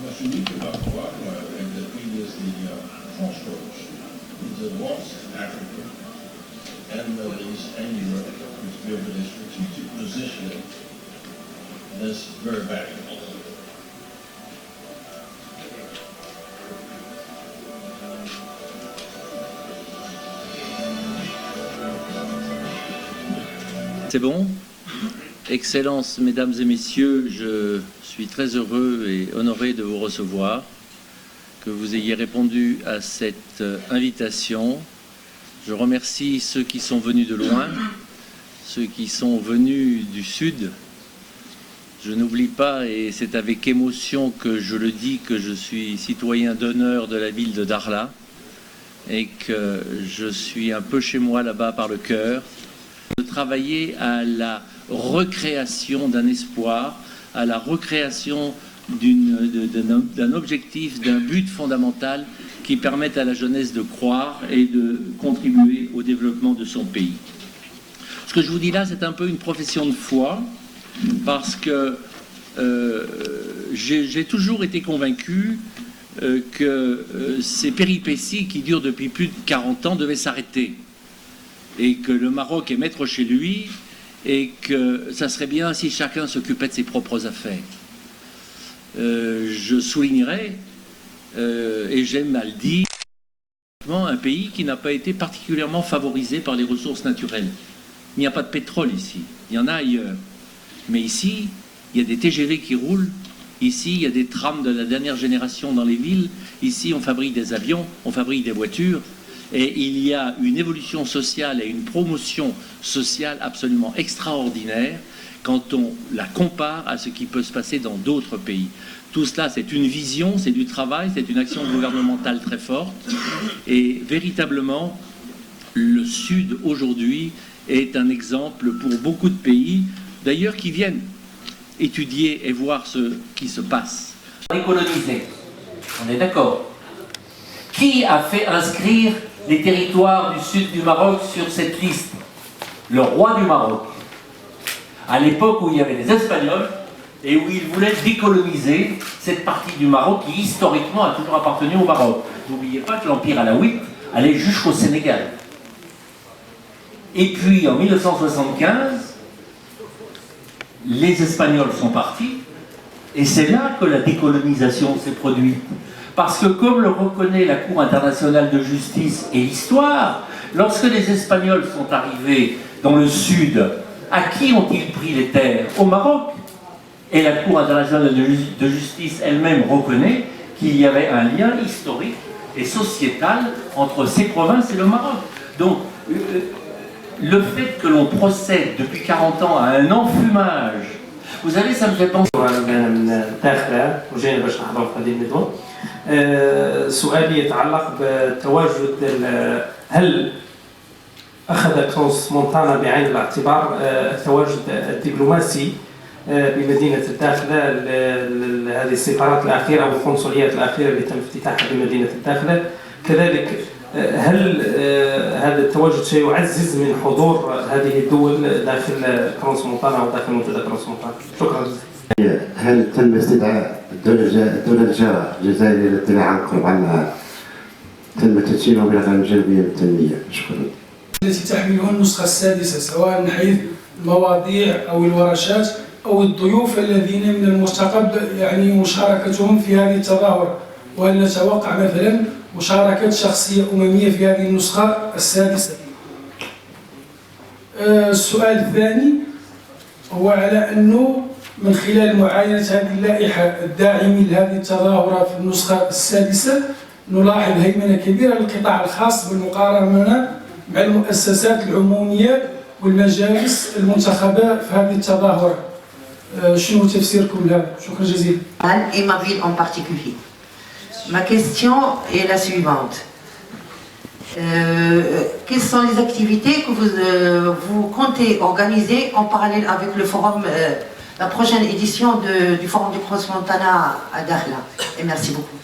What's unique about Guatemala is that it is the crossroads that was Africa and Middle East and Europe, which give it a strategic position that's very valuable. C'est bon? Excellences, Mesdames et Messieurs, je suis très heureux et honoré de vous recevoir, que vous ayez répondu à cette invitation. Je remercie ceux qui sont venus de loin, ceux qui sont venus du Sud. Je n'oublie pas, et c'est avec émotion que je le dis, que je suis citoyen d'honneur de la ville de Dakhla et que je suis un peu chez moi là-bas par le cœur. De travailler à la recréation d'un espoir, à la recréation d'un objectif, d'un but fondamental qui permette à la jeunesse de croire et de contribuer au développement de son pays. Ce que je vous dis là, c'est un peu une profession de foi, parce que j'ai toujours été convaincu que ces péripéties qui durent depuis plus de 40 ans devaient s'arrêter, et que le Maroc est maître chez lui, et que ça serait bien si chacun s'occupait de ses propres affaires. Je soulignerai, et j'aime à le dire, un pays qui n'a pas été particulièrement favorisé par les ressources naturelles. Il n'y a pas de pétrole ici, il y en a ailleurs. Mais ici, il y a des TGV qui roulent, ici, il y a des trams de la dernière génération dans les villes, ici, on fabrique des avions, on fabrique des voitures, et il y a une évolution sociale et une promotion sociale absolument extraordinaire quand on la compare à ce qui peut se passer dans d'autres pays. Tout cela, c'est une vision, c'est du travail, c'est une action gouvernementale très forte. Et véritablement, le Sud, aujourd'hui, est un exemple pour beaucoup de pays, d'ailleurs, qui viennent étudier et voir ce qui se passe. Décoloniser, on est d'accord. Qui a fait inscrire les territoires du sud du Maroc sur cette liste? Le roi du Maroc. À l'époque où il y avait les Espagnols et où ils voulaient décoloniser cette partie du Maroc qui historiquement a toujours appartenu au Maroc. N'oubliez pas que l'empire alawite allait jusqu'au Sénégal. Et puis en 1975, les Espagnols sont partis et c'est là que la décolonisation s'est produite. Parce que comme le reconnaît la Cour internationale de justice et l'histoire, lorsque les Espagnols sont arrivés dans le sud, à qui ont-ils pris les terres? Au Maroc. Et la Cour internationale de justice elle-même reconnaît qu'il y avait un lien historique et sociétal entre ces provinces et le Maroc. Donc, le fait que l'on procède depuis 40 ans à un enfumage, vous savez, ça me fait penser... سؤالي يتعلق بتواجد هل أخذ كروس مونتانا بعين الاعتبار التواجد الدبلوماسي بمدينة الداخلة هذه السفارات الأخيرة والقنصليات الأخيرة اللي تم افتتاحها بمدينة الداخلة، كذلك هل هذا التواجد سيعزز من حضور هذه الدول داخل كروس مونتانا وداخل منتدى كروس مونتانا؟ شكرا. هل تم استدعاء الدولة الجارة الجزائر للاطلاع عن قرب عنها تم تسجيلهم بالغاية الجانبية للتنمية؟ شكرا. التي تحملها النسخة السادسة سواء من حيث المواضيع أو الورشات أو الضيوف الذين من المرتقب يعني مشاركتهم في هذه التظاهرة، وهل نتوقع مثلا مشاركة شخصية أممية في هذه النسخة السادسة؟ السؤال الثاني هو على أنه من خلال معاينة هذه اللائحة الداعمة لهذه التظاهرة في النسخة السادسة نلاحظ هيمنة كبيرة للقطاع الخاص بالمقارنة مع المؤسسات العمومية والمجالس المنتخبة في هذه التظاهرة. شنو تفسيركم لهذا؟ شكرا جزيلا. Et ma ville en particulier. Ma question est la suivante. Quelles sont les activités que vous comptez organiser en parallèle avec le forum, la prochaine édition du forum du Cross Montana à Dakhla? Et merci beaucoup.